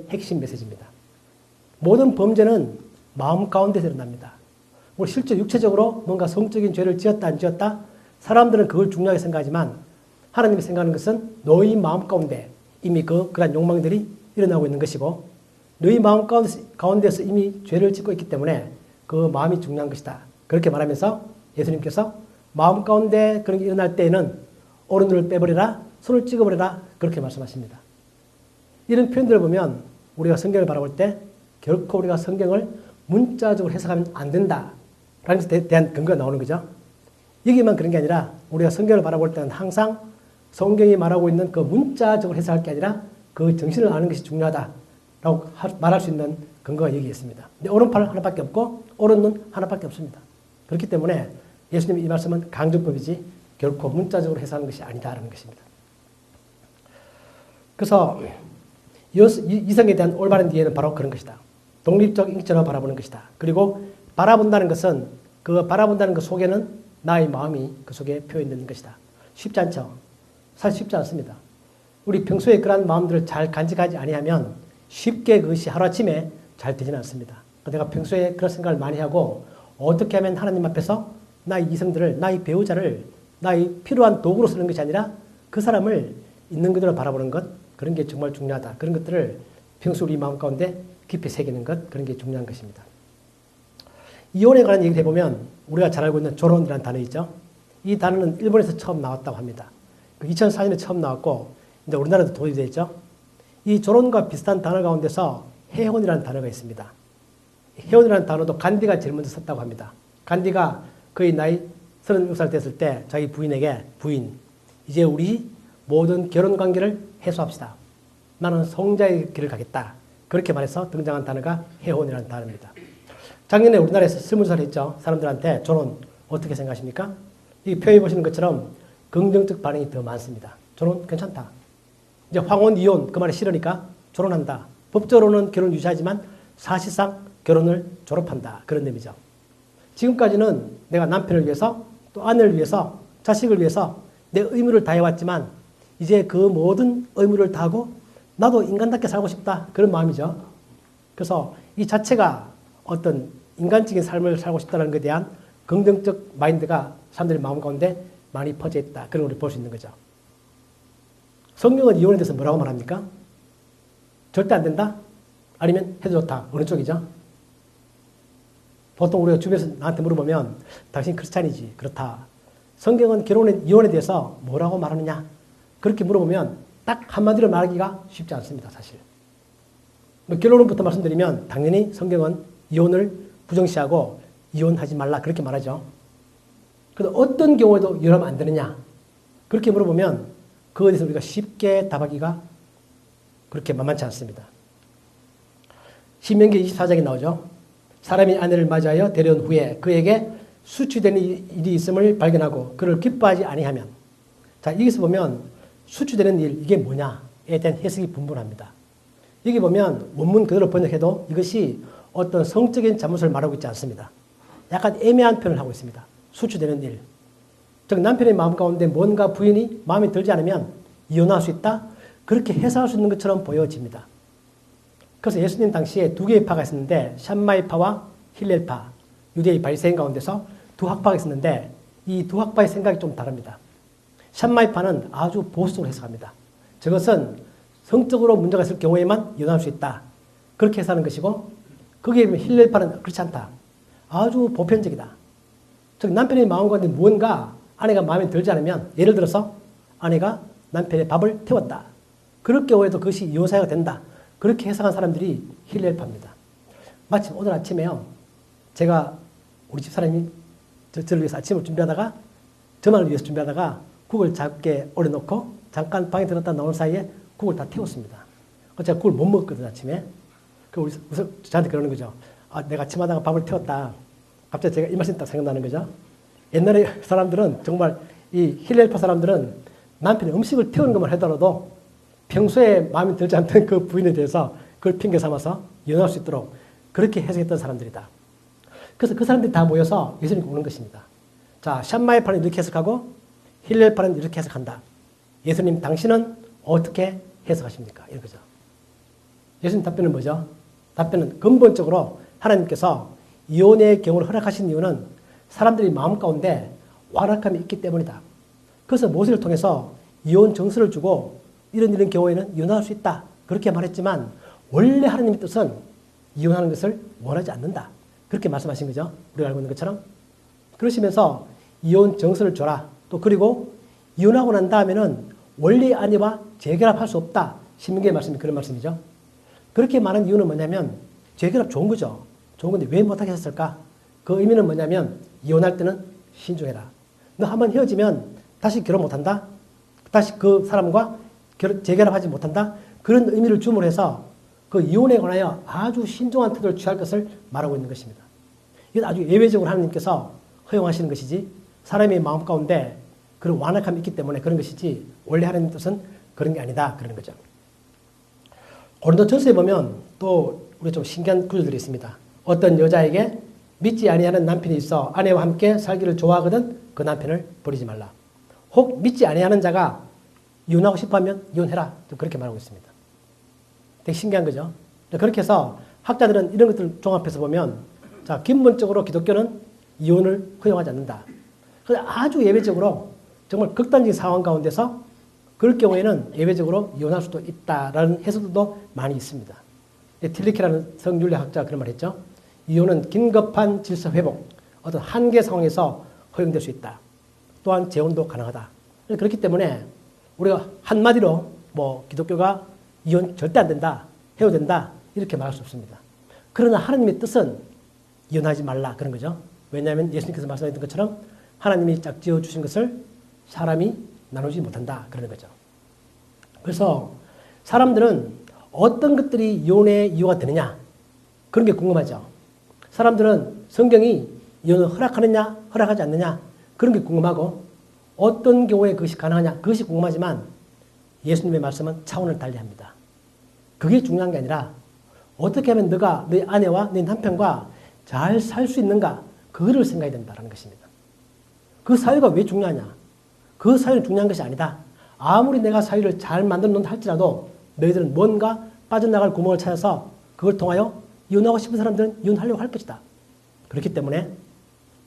핵심 메시지입니다. 모든 범죄는 마음 가운데서 일어납니다. 우리 실제 육체적으로 뭔가 성적인 죄를 지었다 안 지었다 사람들은 그걸 중요하게 생각하지만 하나님이 생각하는 것은 너희 마음 가운데 이미 그러한 욕망들이 일어나고 있는 것이고 너희 마음 가운데서 이미 죄를 짓고 있기 때문에 그 마음이 중요한 것이다. 그렇게 말하면서 예수님께서 마음 가운데 그런 게 일어날 때에는 오른손을 빼버리라, 손을 찍어버리라 그렇게 말씀하십니다. 이런 표현들을 보면 우리가 성경을 바라볼 때 결코 우리가 성경을 문자적으로 해석하면 안 된다 라는 것에 대한 근거가 나오는 거죠. 여기만 그런 게 아니라 우리가 성경을 바라볼 때는 항상 성경이 말하고 있는 그 문자적으로 해석할 게 아니라 그 정신을 아는 것이 중요하다라고 말할 수 있는 근거가 여기 있습니다. 근데 오른팔 하나밖에 없고 오른눈 하나밖에 없습니다. 그렇기 때문에 예수님의 이 말씀은 강조법이지 결코 문자적으로 해석하는 것이 아니다라는 것입니다. 그래서 이성에 대한 올바른 이해는 바로 그런 것이다. 독립적 인격체로 바라보는 것이다. 그리고 바라본다는 것은 그 바라본다는 것 속에는 나의 마음이 그 속에 표현되는 것이다. 쉽지 않죠. 사실 쉽지 않습니다. 우리 평소에 그러한 마음들을 잘 간직하지 아니하면 쉽게 그것이 하루아침에 잘 되지는 않습니다. 내가 평소에 그런 생각을 많이 하고 어떻게 하면 하나님 앞에서 나의 이성들을, 나의 배우자를 나의 필요한 도구로 쓰는 것이 아니라 그 사람을 있는 그대로 바라보는 것, 그런 게 정말 중요하다. 그런 것들을 평소 우리 마음 가운데 깊이 새기는 것, 그런 게 중요한 것입니다. 이혼에 관한 얘기를 해보면 우리가 잘 알고 있는 조론이라는 단어 있죠. 이 단어는 일본에서 처음 나왔다고 합니다. 2004년에 처음 나왔고 이제 우리나라도 도입이 되어 있죠. 이 조론과 비슷한 단어 가운데서 해혼이라는 단어가 있습니다. 해혼이라는 단어도 간디가 제일 먼저 썼다고 합니다. 간디가 거의 나이 36살 됐을 때 자기 부인에게 부인, 이제 우리 모든 결혼관계를 해소합시다. 나는 성자의 길을 가겠다. 그렇게 말해서 등장한 단어가 해혼이라는 단어입니다. 작년에 우리나라에서 설문조사를 했죠. 사람들한테 조론 어떻게 생각하십니까? 이 표에 보시는 것처럼 긍정적 반응이 더 많습니다. 조론 괜찮다. 이제 황혼, 이혼 그 말이 싫으니까 조론한다. 법적으로는 결혼 유지하지만 사실상 결혼을 졸업한다. 그런 의미죠. 지금까지는 내가 남편을 위해서 또 아내를 위해서 자식을 위해서 내 의무를 다해왔지만 이제 그 모든 의무를 다하고 나도 인간답게 살고 싶다. 그런 마음이죠. 그래서 이 자체가 어떤 인간적인 삶을 살고 싶다는 것에 대한 긍정적 마인드가 사람들의 마음 가운데 많이 퍼져 있다. 그런 걸 볼 수 있는 거죠. 성경은 이혼에 대해서 뭐라고 말합니까? 절대 안 된다? 아니면 해도 좋다. 어느 쪽이죠? 보통 우리가 주변에서 나한테 물어보면 당신 크리스찬이지. 그렇다. 성경은 이혼에 대해서 뭐라고 말하느냐? 그렇게 물어보면 딱 한마디로 말하기가 쉽지 않습니다. 사실. 결론부터 말씀드리면 당연히 성경은 이혼을 부정시하고 이혼하지 말라 그렇게 말하죠. 그런데 어떤 경우에도 이혼하면 안 되느냐? 그렇게 물어보면 그거에 대해서 우리가 쉽게 답하기가 그렇게 만만치 않습니다. 신명기 24장에 나오죠. 사람이 아내를 맞이하여 데려온 후에 그에게 수치되는 일이 있음을 발견하고 그를 기뻐하지 아니하면, 자, 여기서 보면 수치되는 일, 이게 뭐냐에 대한 해석이 분분합니다. 여기 보면 원문 그대로 번역해도 이것이 어떤 성적인 잘못을 말하고 있지 않습니다. 약간 애매한 표현을 하고 있습니다. 수치되는 일. 즉 남편의 마음 가운데 뭔가 부인이 마음에 들지 않으면 이혼할 수 있다? 그렇게 해석할 수 있는 것처럼 보여집니다. 그래서 예수님 당시에 두 개의 파가 있었는데 샴마이파와 힐렐파, 유대의 바리새인 가운데서 두 학파가 있었는데 이 두 학파의 생각이 좀 다릅니다. 샴마이파는 아주 보수적으로 해석합니다. 저것은 성적으로 문제가 있을 경우에만 이혼할 수 있다. 그렇게 해석하는 것이고 거기에 보면 힐렐파는 그렇지 않다. 아주 보편적이다. 즉 남편의 마음 가운데 무언가 아내가 마음에 들지 않으면 예를 들어서 아내가 남편의 밥을 태웠다. 그럴 경우에도 그것이 이혼 사유가 된다. 그렇게 해석한 사람들이 힐렐파입니다. 마침 오늘 아침에요. 제가 우리 집사람이 저를 위해서 아침을 준비하다가 저만을 위해서 준비하다가 국을 작게 올려놓고 잠깐 방에 들었다 나온 사이에 국을 다 태웠습니다. 제가 국을 못 먹었거든요, 아침에. 그래서 저한테 그러는 거죠. 아, 내가 아침 하다가 밥을 태웠다. 갑자기 제가 이 말씀이 딱 생각나는 거죠. 옛날에 사람들은 정말 이 힐렐파 사람들은 남편이 음식을 태우는 것만 하더라도 평소에 마음에 들지 않던 그 부인에 대해서 그걸 핑계 삼아서 이혼할 수 있도록 그렇게 해석했던 사람들이다. 그래서 그 사람들이 다 모여서 예수님께 오는 것입니다. 자, 샴마이파는 이렇게 해석하고 힐렐파는 이렇게 해석한다. 예수님 당신은 어떻게 해석하십니까? 이런 거죠. 예수님 답변은 뭐죠? 답변은 근본적으로 하나님께서 이혼의 경우를 허락하신 이유는 사람들이 마음 가운데 완악함이 있기 때문이다. 그래서 모세를 통해서 이혼 정서를 주고 이런 경우에는 이혼할 수 있다. 그렇게 말했지만 원래 하나님의 뜻은 이혼하는 것을 원하지 않는다. 그렇게 말씀하신 거죠. 우리가 알고 있는 것처럼. 그러시면서 이혼 정서를 줘라. 또 그리고 이혼하고 난 다음에는 원래 아내와 재결합할 수 없다. 신명기의 말씀이 그런 말씀이죠. 그렇게 말한 이유는 뭐냐면 재결합 좋은 거죠. 좋은 건데 왜 못하게 했을까? 그 의미는 뭐냐면 이혼할 때는 신중해라. 너 한번 헤어지면 다시 결혼 못한다? 다시 그 사람과 재결합하지 못한다? 그런 의미를 주문로 해서 그 이혼에 관하여 아주 신중한 태도를 취할 것을 말하고 있는 것입니다. 이건 아주 예외적으로 하나님께서 허용하시는 것이지 사람의 마음 가운데 그런 완악함이 있기 때문에 그런 것이지 원래 하나님 뜻은 그런 게 아니다. 그러는 거죠. 고린도전서에 보면 또 우리 좀 신기한 구절들이 있습니다. 어떤 여자에게 믿지 아니하는 남편이 있어 아내와 함께 살기를 좋아하거든 그 남편을 버리지 말라. 혹 믿지 아니하는 자가 이혼하고 싶어하면 이혼해라. 그렇게 말하고 있습니다. 되게 신기한 거죠. 그렇게 해서 학자들은 이런 것들을 종합해서 보면 자 근본적으로 기독교는 이혼을 허용하지 않는다. 그래서 아주 예외적으로 정말 극단적인 상황 가운데서 그럴 경우에는 예외적으로 이혼할 수도 있다라는 해석도 많이 있습니다. 틸리케라는 성윤리학자가 그런 말 했죠. 이혼은 긴급한 질서 회복, 어떤 한계 상황에서 허용될 수 있다. 또한 재혼도 가능하다. 그렇기 때문에 우리가 한마디로 뭐 기독교가 이혼 절대 안 된다, 해도 된다 이렇게 말할 수 없습니다. 그러나 하나님의 뜻은 이혼하지 말라 그런 거죠. 왜냐하면 예수님께서 말씀하셨던 것처럼 하나님이 짝지어 주신 것을 사람이 나누지 못한다 그러는 거죠. 그래서 사람들은 어떤 것들이 이혼의 이유가 되느냐 그런 게 궁금하죠. 사람들은 성경이 이혼을 허락하느냐 허락하지 않느냐 그런 게 궁금하고 어떤 경우에 그것이 가능하냐 그것이 궁금하지만 예수님의 말씀은 차원을 달리합니다. 그게 중요한 게 아니라 어떻게 하면 너가 네 아내와 네 남편과 잘 살 수 있는가 그거를 생각해야 된다는 것입니다. 그 사유가 왜 중요하냐? 그 사유는 중요한 것이 아니다. 아무리 내가 사유를 잘 만들어 놓는다 할지라도 너희들은 뭔가 빠져나갈 구멍을 찾아서 그걸 통하여 이혼하고 싶은 사람들은 이혼하려고 할 것이다. 그렇기 때문에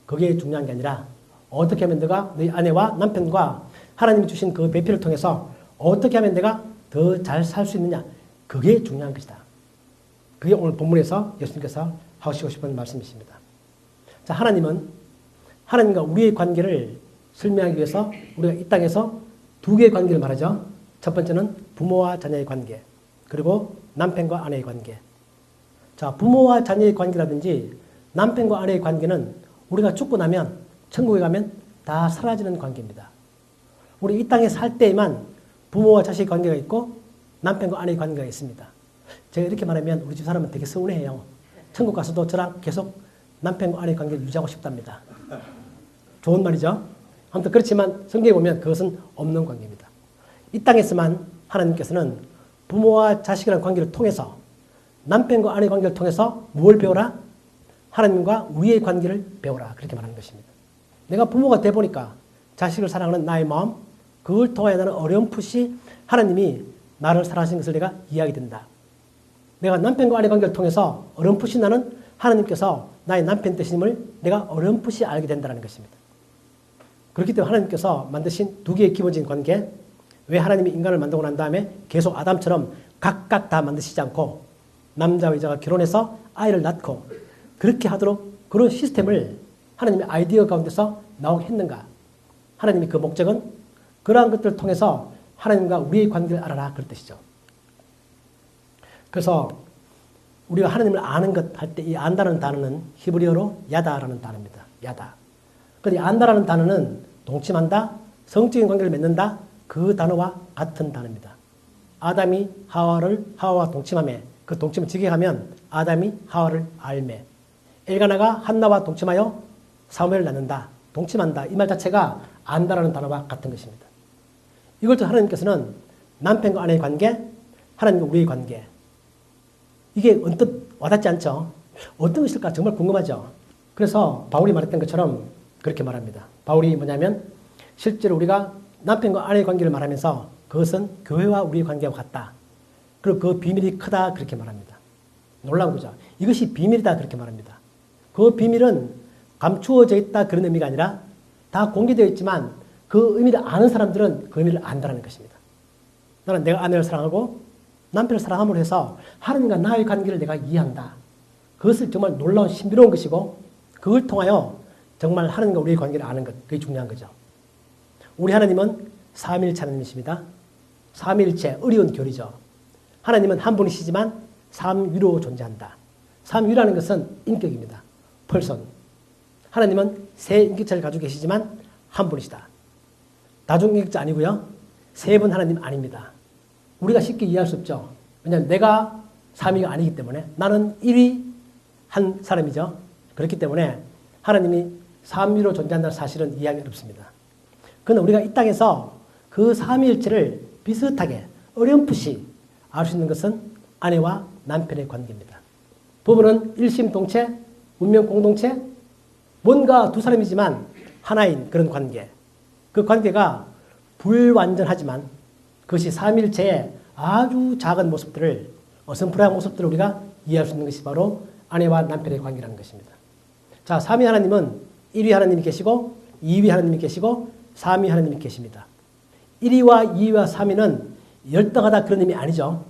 그게 중요한 게 아니라 어떻게 하면 내가 너희 아내와 남편과 하나님이 주신 그 배필을 통해서 어떻게 하면 내가 더 잘 살 수 있느냐 그게 중요한 것이다. 그게 오늘 본문에서 예수님께서 하시고 싶은 말씀이십니다. 자, 하나님은 하나님과 우리의 관계를 설명하기 위해서 우리가 이 땅에서 두 개의 관계를 말하죠. 첫 번째는 부모와 자녀의 관계, 그리고 남편과 아내의 관계. 자, 부모와 자녀의 관계라든지 남편과 아내의 관계는 우리가 죽고 나면 천국에 가면 다 사라지는 관계입니다. 우리 이 땅에 살 때에만 부모와 자식의 관계가 있고 남편과 아내의 관계가 있습니다. 제가 이렇게 말하면 우리 집 사람은 되게 서운해해요. 천국 가서도 저랑 계속 남편과 아내의 관계를 유지하고 싶답니다. 좋은 말이죠. 아무튼 그렇지만 성경에 보면 그것은 없는 관계입니다. 이 땅에서만 하나님께서는 부모와 자식이라는 관계를 통해서 남편과 아내의 관계를 통해서 무엇을 배워라? 하나님과 우리의 관계를 배워라. 그렇게 말하는 것입니다. 내가 부모가 돼 보니까 자식을 사랑하는 나의 마음 그걸 통하여 나는 어렴풋이 하나님이 나를 사랑하신 것을 내가 이해하게 된다. 내가 남편과 아내 관계를 통해서 어렴풋이 나는 하나님께서 나의 남편 되심을 내가 어렴풋이 알게 된다는 것입니다. 그렇기 때문에 하나님께서 만드신 두 개의 기본적인 관계, 왜 하나님이 인간을 만들고 난 다음에 계속 아담처럼 각각 다 만드시지 않고 남자와 여자가 결혼해서 아이를 낳고 그렇게 하도록 그런 시스템을 하나님의 아이디어 가운데서 나오게 했는가? 하나님의 그 목적은 그러한 것들을 통해서 하나님과 우리의 관계를 알아라 그런 뜻이죠. 그래서 우리가 하나님을 아는 것 할 때 이 안다는 단어는 히브리어로 야다라는 단어입니다. 야다. 근데 안다라는 단어는 동침한다, 성적인 관계를 맺는다 그 단어와 같은 단어입니다. 아담이 하와와 동침하며 그 동침을 직역하면 아담이 하와를 알매. 엘가나가 한나와 동침하여 사무엘을 낳는다. 동침한다. 이 말 자체가 안다라는 단어와 같은 것입니다. 이걸 또 하나님께서는 남편과 아내의 관계, 하나님과 우리의 관계. 이게 언뜻 와닿지 않죠? 어떤 것일까 정말 궁금하죠? 그래서 바울이 말했던 것처럼 그렇게 말합니다. 바울이 뭐냐면 실제로 우리가 남편과 아내의 관계를 말하면서 그것은 교회와 우리의 관계와 같다. 그리고 그 비밀이 크다 그렇게 말합니다. 놀라운 거죠. 이것이 비밀이다 그렇게 말합니다. 그 비밀은 감추어져 있다 그런 의미가 아니라 다 공개되어 있지만 그 의미를 아는 사람들은 그 의미를 안다는 것입니다. 나는 내가 아내를 사랑하고 남편을 사랑함으로 해서 하나님과 나의 관계를 내가 이해한다. 그것을 정말 놀라운 신비로운 것이고 그걸 통하여 정말 하나님과 우리의 관계를 아는 것, 그게 중요한 거죠. 우리 하나님은 삼위일체 하나님이십니다. 삼위일체, 어려운 교리죠. 하나님은 한 분이시지만 삼위로 존재한다. 삼위라는 것은 인격입니다. 펄선. 하나님은 세 인격체를 가지고 계시지만 한 분이시다. 다중인격자 아니고요. 세 분 하나님 아닙니다. 우리가 쉽게 이해할 수 없죠. 왜냐하면 내가 삼위가 아니기 때문에 나는 1위 한 사람이죠. 그렇기 때문에 하나님이 삼위로 존재한다는 사실은 이해하기 어렵습니다. 그러나 우리가 이 땅에서 그 삼위일체를 비슷하게 어렴풋이 알 수 있는 것은 아내와 남편의 관계입니다. 부부는 일심동체, 운명 공동체, 뭔가 두 사람이지만 하나인 그런 관계. 그 관계가 불완전하지만 그것이 삼위일체의 아주 작은 모습들을, 어슴푸레한 모습들을 우리가 이해할 수 있는 것이 바로 아내와 남편의 관계라는 것입니다. 자, 삼위 하나님은 1위 하나님이 계시고 2위 하나님이 계시고 3위 하나님이 계십니다. 1위와 2위와 3위는 열등하다 그런 의미 아니죠.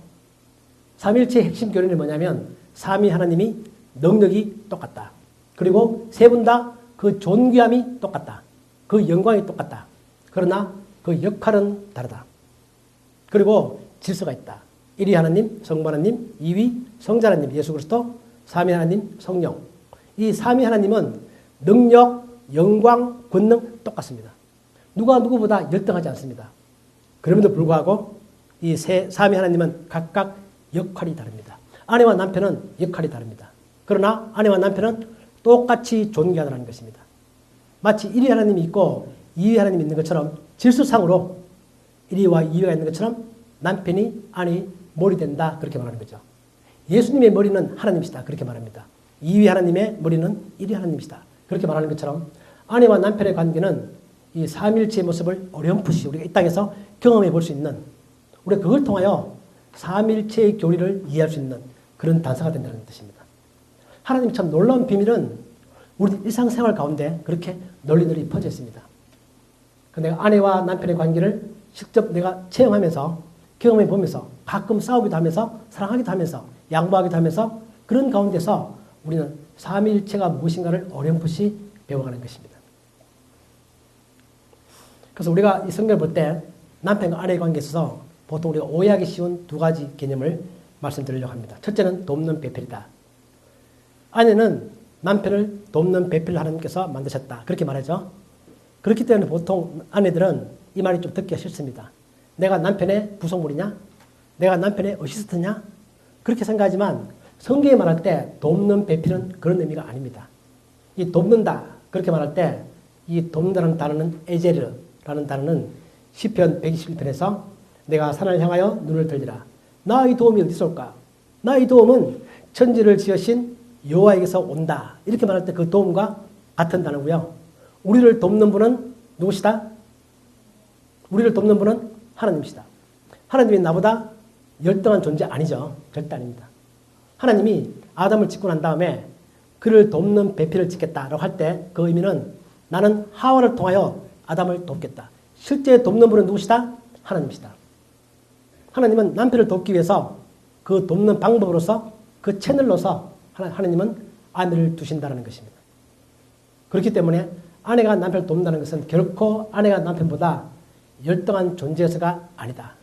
삼위일체의 핵심 교리는 뭐냐면 3위 하나님이 능력이 똑같다. 그리고 세 분 다 그 존귀함이 똑같다. 그 영광이 똑같다. 그러나 그 역할은 다르다. 그리고 질서가 있다. 1위 하나님, 성부 하나님, 2위 성자 하나님, 예수 그리스도, 3위 하나님, 성령. 이 3위 하나님은 능력, 영광, 권능 똑같습니다. 누가 누구보다 열등하지 않습니다. 그럼에도 불구하고 이 3위 하나님은 각각 역할이 다릅니다. 아내와 남편은 역할이 다릅니다. 그러나 아내와 남편은 똑같이 존귀하다는 것입니다. 마치 1위 하나님이 있고 2위 하나님이 있는 것처럼 질서상으로 1위와 2위가 있는 것처럼 남편이 아내의 머리 된다 그렇게 말하는 거죠. 예수님의 머리는 하나님이시다 그렇게 말합니다. 2위 하나님의 머리는 1위 하나님이시다 그렇게 말하는 것처럼 아내와 남편의 관계는 이 삼위일체의 모습을 어렴풋이 우리가 이 땅에서 경험해 볼 수 있는, 우리가 그걸 통하여 삼위일체의 교리를 이해할 수 있는 그런 단서가 된다는 뜻입니다. 하나님 참 놀라운 비밀은 우리 일상생활 가운데 그렇게 널리 퍼져 있습니다. 내가 아내와 남편의 관계를 직접 내가 체험하면서 경험해 보면서 가끔 싸우기도 하면서 사랑하기도 하면서 양보하기도 하면서 그런 가운데서 우리는 삼위일체가 무엇인가를 어렴풋이 배워가는 것입니다. 그래서 우리가 이 성경을 볼 때 남편과 아내의 관계에 있어서 보통 우리가 오해하기 쉬운 두 가지 개념을 말씀드리려고 합니다. 첫째는 돕는 배필이다. 아내는 남편을 돕는 배필을 하나님께서 만드셨다. 그렇게 말하죠. 그렇기 때문에 보통 아내들은 이 말이 좀 듣기가 싫습니다. 내가 남편의 구성물이냐? 내가 남편의 어시스트냐? 그렇게 생각하지만 성경이 말할 때 돕는 배필은 그런 의미가 아닙니다. 이 돕는다 그렇게 말할 때 이 돕는다는 단어는 에제르라는 단어는 시편 121편에서 내가 산을 향하여 눈을 들리라. 나의 도움이 어디서 올까? 나의 도움은 천지를 지으신 여호와에게서 온다. 이렇게 말할 때 그 도움과 같은 단어고요. 우리를 돕는 분은 누구시다? 우리를 돕는 분은 하나님이시다. 하나님이 나보다 열등한 존재 아니죠. 절대 아닙니다. 하나님이 아담을 짓고 난 다음에 그를 돕는 배필을 짓겠다라고 할 때 그 의미는 나는 하와를 통하여 아담을 돕겠다. 실제 돕는 분은 누구시다? 하나님이시다. 하나님은 남편을 돕기 위해서 그 돕는 방법으로서 그 채널로서 하나님은 아내를 두신다는 것입니다. 그렇기 때문에 아내가 남편을 돕는다는 것은 결코 아내가 남편보다 열등한 존재여서가 아니다.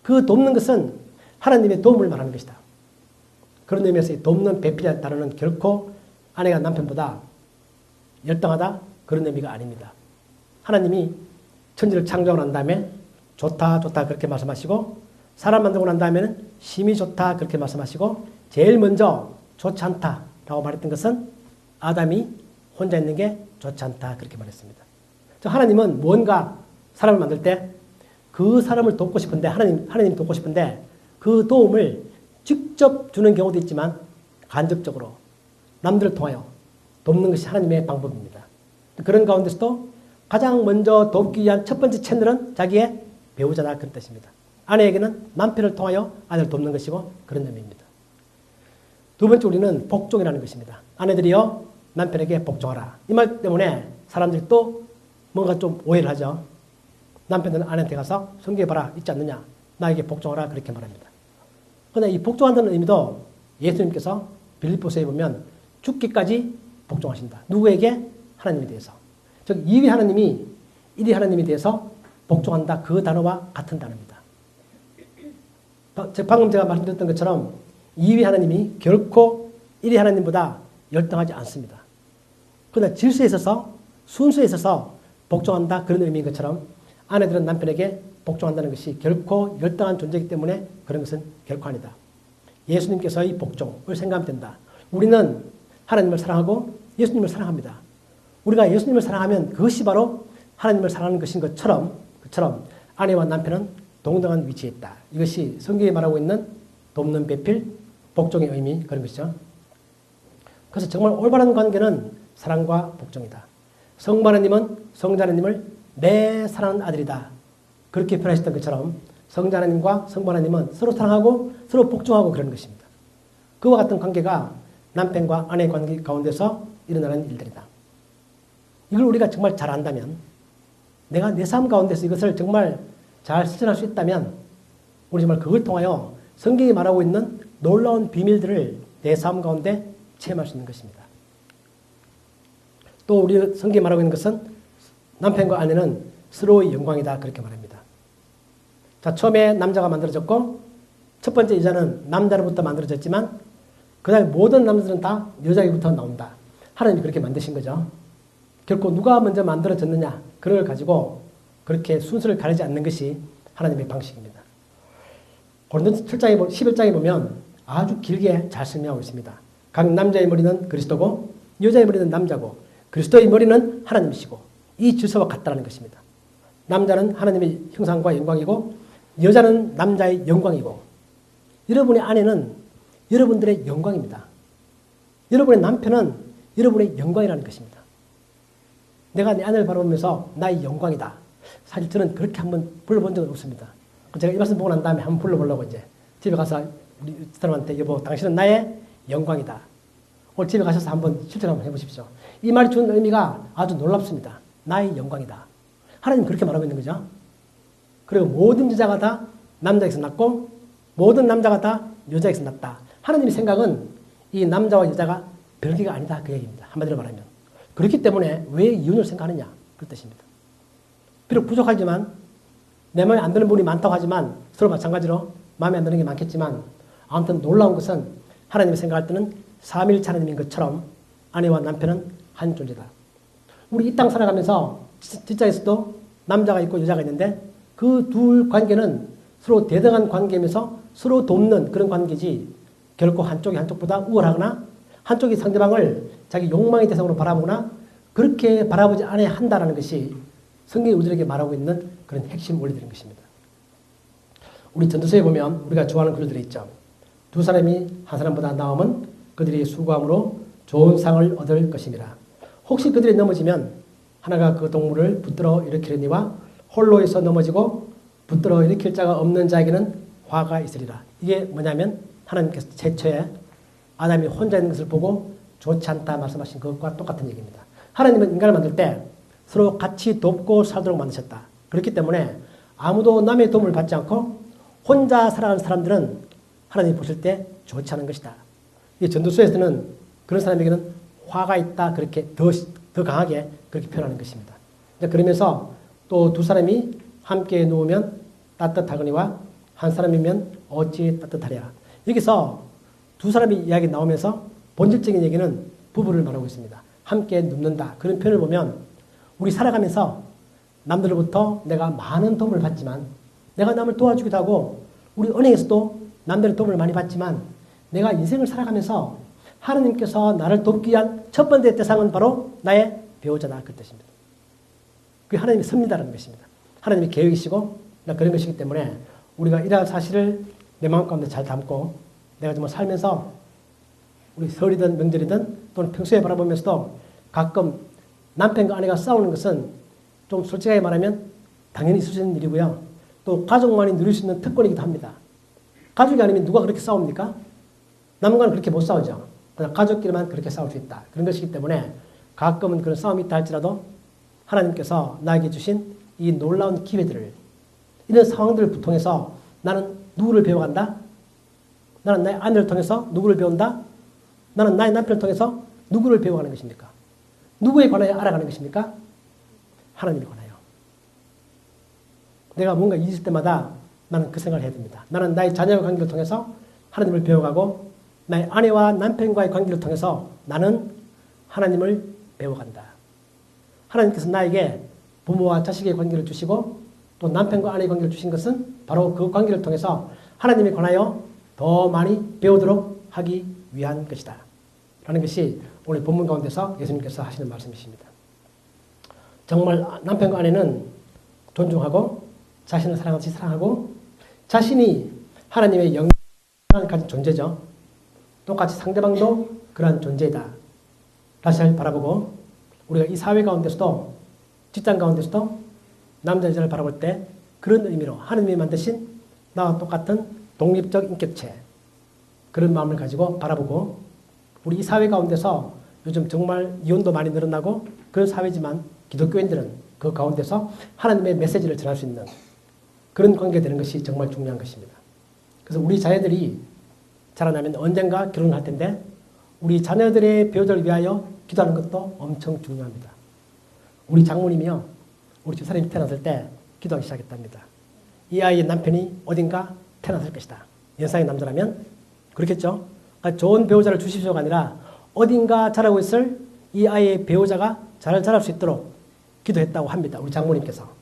그 돕는 것은 하나님의 도움을 말하는 것이다. 그런 의미에서 이 돕는 배필이라는 단어는 결코 아내가 남편보다 열등하다 그런 의미가 아닙니다. 하나님이 천지를 창조하고 난 다음에 좋다 그렇게 말씀하시고 사람 만들고 난 다음에는 심히 좋다 그렇게 말씀하시고 제일 먼저 좋지 않다라고 말했던 것은 아담이 혼자 있는 게 좋지 않다 그렇게 말했습니다. 하나님은 뭔가 사람을 만들 때 그 사람을 돕고 싶은데 하나님 돕고 싶은데 그 도움을 직접 주는 경우도 있지만 간접적으로 남들을 통하여 돕는 것이 하나님의 방법입니다. 그런 가운데서도 가장 먼저 돕기 위한 첫 번째 채널은 자기의 배우자다 그런 뜻입니다. 아내에게는 남편을 통하여 아내를 돕는 것이고 그런 의미입니다. 두 번째 우리는 복종이라는 것입니다. 아내들이여 남편에게 복종하라. 이 말 때문에 사람들이 또 뭔가 좀 오해를 하죠. 남편들은 아내한테 가서 성경에 봐라 있지 않느냐. 나에게 복종하라 그렇게 말합니다. 그런데 이 복종한다는 의미도 예수님께서 빌립보서에 보면 죽기까지 복종하신다. 누구에게? 하나님에 대해서. 즉 2위 하나님이 1위 하나님에 대해서 복종한다. 그 단어와 같은 단어입니다. 방금 제가 말씀드렸던 것처럼 2위 하나님이 결코 1위 하나님보다 열등하지 않습니다. 그러나 질서에 있어서 순서에 있어서 복종한다 그런 의미인 것처럼 아내들은 남편에게 복종한다는 것이 결코 열등한 존재이기 때문에 그런 것은 결코 아니다. 예수님께서의 복종을 생각하면 된다. 우리는 하나님을 사랑하고 예수님을 사랑합니다. 우리가 예수님을 사랑하면 그것이 바로 하나님을 사랑하는 것인 것처럼 아내와 남편은 동등한 위치에 있다. 이것이 성경이 말하고 있는 돕는 배필, 복종의 의미 그런 것이죠. 그래서 정말 올바른 관계는 사랑과 복종이다. 성부 하나님은 성자 하나님을 내 사랑하는 아들이다. 그렇게 표현하셨던 것처럼 성자 하나님과 성부 하나님은 서로 사랑하고 서로 복종하고 그런 것입니다. 그와 같은 관계가 남편과 아내의 관계 가운데서 일어나는 일들이다. 이걸 우리가 정말 잘 안다면 내가 내 삶 가운데서 이것을 정말 잘 실천할 수 있다면 우리 정말 그걸 통하여 성경이 말하고 있는 놀라운 비밀들을 내 삶 가운데 체험할 수 있는 것입니다. 또 우리 성경이 말하고 있는 것은 남편과 아내는 서로의 영광이다 그렇게 말합니다. 자, 처음에 남자가 만들어졌고 첫 번째 여자는 남자로부터 만들어졌지만 그 다음에 모든 남자들은 다 여자에게부터 나온다. 하나님이 그렇게 만드신 거죠. 결코 누가 먼저 만들어졌느냐 그걸 가지고 그렇게 순서를 가리지 않는 것이 하나님의 방식입니다. 고린도서 11장에 보면 아주 길게 잘 설명하고 있습니다. 각 남자의 머리는 그리스도고 여자의 머리는 남자고 그리스도의 머리는 하나님이시고 이 질서와 같다는 것입니다. 남자는 하나님의 형상과 영광이고 여자는 남자의 영광이고 여러분의 아내는 여러분들의 영광입니다. 여러분의 남편은 여러분의 영광이라는 것입니다. 내가 내 아내를 바라보면서 나의 영광이다. 사실 저는 그렇게 한번 불러본 적은 없습니다. 제가 이 말씀 보고 난 다음에 한번 불러보려고 이제 집에 가서 우리 사람한테 여보 당신은 나의 영광이다. 오늘 집에 가셔서 한번 실천 한번 해보십시오. 이 말이 주는 의미가 아주 놀랍습니다. 나의 영광이다. 하나님 그렇게 말하고 있는 거죠. 그리고 모든 여자가 다 남자에게서 났고 모든 남자가 다 여자에게서 났다. 하나님의 생각은 이 남자와 여자가 별개가 아니다 그 얘기입니다. 한마디로 말하면. 그렇기 때문에 왜 이혼을 생각하느냐 그 뜻입니다. 비록 부족하지만 내 마음에 안 드는 부분이 많다고 하지만 서로 마찬가지로 마음에 안 드는 게 많겠지만 아무튼 놀라운 것은 하나님이 생각할 때는 삼위일체 하나님인 것처럼 아내와 남편은 한 존재다. 우리 이 땅 살아가면서 직장에서도 남자가 있고 여자가 있는데 그 둘 관계는 서로 대등한 관계면서 서로 돕는 그런 관계지 결코 한쪽이 한쪽보다 우월하거나 한쪽이 상대방을 자기 욕망의 대상으로 바라보거나 그렇게 바라보지 않아야 한다는 것이 성경이 우리에게 말하고 있는 그런 핵심 원리들인 것입니다. 우리 전도서에 보면 우리가 좋아하는 글들이 있죠. 두 사람이 한 사람보다 나으면 그들이 수고함으로 좋은 상을 얻을 것입니다. 혹시 그들이 넘어지면 하나가 그 동물을 붙들어 일으키려니와 홀로에서 넘어지고 붙들어 일으킬 자가 없는 자에게는 화가 있으리라. 이게 뭐냐면 하나님께서 최초에 아담이 혼자 있는 것을 보고 좋지 않다 말씀하신 것과 똑같은 얘기입니다. 하나님은 인간을 만들 때 서로 같이 돕고 살도록 만드셨다. 그렇기 때문에 아무도 남의 도움을 받지 않고 혼자 살아가는 사람들은 하나님이 보실 때 좋지 않은 것이다. 이 전도서에서는 그런 사람에게는 화가 있다. 그렇게 더 강하게 그렇게 표현하는 것입니다. 그러면서 또 두 사람이 함께 누우면 따뜻하거니와 한 사람이면 어찌 따뜻하랴. 여기서 두 사람의 이야기 나오면서 본질적인 얘기는 부부를 말하고 있습니다. 함께 눕는다. 그런 표현을 보면 우리 살아가면서 남들로부터 내가 많은 도움을 받지만 내가 남을 도와주기도 하고 우리 은행에서도 남들의 도움을 많이 받지만 내가 인생을 살아가면서 하나님께서 나를 돕기 위한 첫 번째 대상은 바로 나의 배우자다. 그 뜻입니다. 그게 하나님의 섭리다라는 것입니다. 하나님의 계획이시고 그런 것이기 때문에 우리가 이러한 사실을 내 마음 가운데 잘 담고 내가 정말 살면서 우리 설이든 명절이든 또는 평소에 바라보면서도 가끔 남편과 아내가 싸우는 것은 좀 솔직하게 말하면 당연히 있을 수 있는 일이고요. 또 가족만이 누릴 수 있는 특권이기도 합니다. 가족이 아니면 누가 그렇게 싸웁니까? 남과는 그렇게 못 싸우죠. 그냥 가족끼리만 그렇게 싸울 수 있다. 그런 것이기 때문에 가끔은 그런 싸움이 있다 할지라도 하나님께서 나에게 주신 이 놀라운 기회들을, 이런 상황들을 통해서 나는 누구를 배워간다? 나는 나의 아내를 통해서 누구를 배운다? 나는 나의 남편을 통해서 누구를 배워가는 것입니까? 누구에 관하여 알아가는 것입니까? 하나님에 관하여. 내가 뭔가 있을 때마다 나는 그 생각을 해야 됩니다. 나는 나의 자녀와 관계를 통해서 하나님을 배워가고 나의 아내와 남편과의 관계를 통해서 나는 하나님을 배워간다. 하나님께서 나에게 부모와 자식의 관계를 주시고 또 남편과 아내의 관계를 주신 것은 바로 그 관계를 통해서 하나님에 관하여 더 많이 배우도록 하기 위한 것이다. 라는 것이 오늘 본문 가운데서 예수님께서 하시는 말씀이십니다. 정말 남편과 아내는 존중하고 자신을 사랑하듯이 사랑하고 자신이 하나님의 영향을 가진 존재죠. 똑같이 상대방도 그러한 존재이다. 다시 바라보고 우리가 이 사회 가운데서도 직장 가운데서도 남자 여자를 바라볼 때 그런 의미로 하나님이 만드신 나와 똑같은 독립적 인격체, 그런 마음을 가지고 바라보고 우리 이 사회 가운데서 요즘 정말 이혼도 많이 늘어나고 그런 사회지만 기독교인들은 그 가운데서 하나님의 메시지를 전할 수 있는 그런 관계가 되는 것이 정말 중요한 것입니다. 그래서 우리 자녀들이 자라나면 언젠가 결혼할 텐데 우리 자녀들의 배우자를 위하여 기도하는 것도 엄청 중요합니다. 우리 장모님이요, 우리 집사람이 태어났을 때 기도하기 시작했답니다. 이 아이의 남편이 어딘가 태어났을 것이다. 연상의 남자라면 그렇겠죠. 그러니까 좋은 배우자를 주십시오가 아니라 어딘가 자라고 있을 이 아이의 배우자가 잘 자랄 수 있도록 기도했다고 합니다. 우리 장모님께서.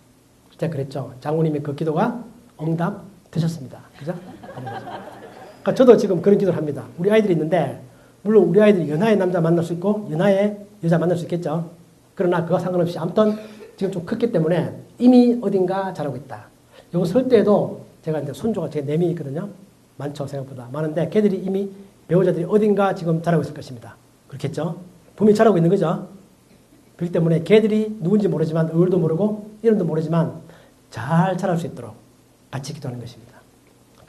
진짜 그랬죠. 장모님의 그 기도가 응답되셨습니다. 그죠? 그러니까 저도 지금 그런 기도를 합니다. 우리 아이들이 있는데 물론 우리 아이들이 연하의 남자 만날 수 있고 연하의 여자 만날 수 있겠죠. 그러나 그와 상관없이 아무튼 지금 좀 컸기 때문에 이미 어딘가 자라고 있다. 요거 설 때에도 제가 이제 손주가 제 4명이 있거든요. 많죠, 생각보다. 많은데 걔들이 이미 배우자들이 어딘가 지금 자라고 있을 것입니다. 그렇겠죠? 분명히 자라고 있는 거죠. 그렇기 때문에 걔들이 누군지 모르지만 얼굴도 모르고 이름도 모르지만 잘 자랄 수 있도록 같이 기도하는 것입니다.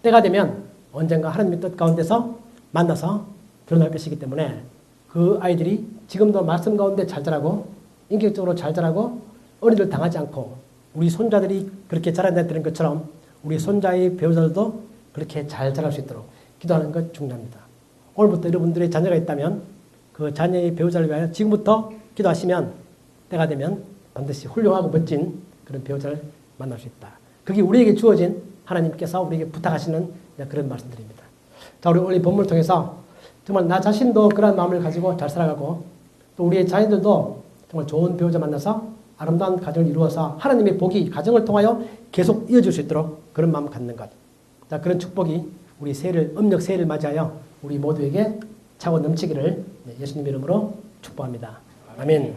때가 되면 언젠가 하나님의 뜻 가운데서 만나서 결혼할 것이기 때문에 그 아이들이 지금도 말씀 가운데 잘 자라고 인격적으로 잘 자라고 어린이들 당하지 않고 우리 손자들이 그렇게 자라나는 것처럼 우리 손자의 배우자들도 그렇게 잘 자랄 수 있도록 기도하는 것 중요합니다. 오늘부터 여러분들의 자녀가 있다면 그 자녀의 배우자를 위하여 지금부터 기도하시면 때가 되면 반드시 훌륭하고 멋진 그런 배우자를 만날 수 있다. 그게 우리에게 주어진 하나님께서 우리에게 부탁하시는 그런 말씀드립니다. 자, 우리 오늘 본문을 통해서 정말 나 자신도 그런 마음을 가지고 잘 살아가고 또 우리의 자녀들도 정말 좋은 배우자 만나서 아름다운 가정을 이루어서 하나님의 복이 가정을 통하여 계속 이어질 수 있도록 그런 마음을 갖는 것. 자, 그런 축복이 우리 새해를, 음력 새해를 맞이하여 우리 모두에게 차고 넘치기를 예수님 이름으로 축복합니다. 아멘.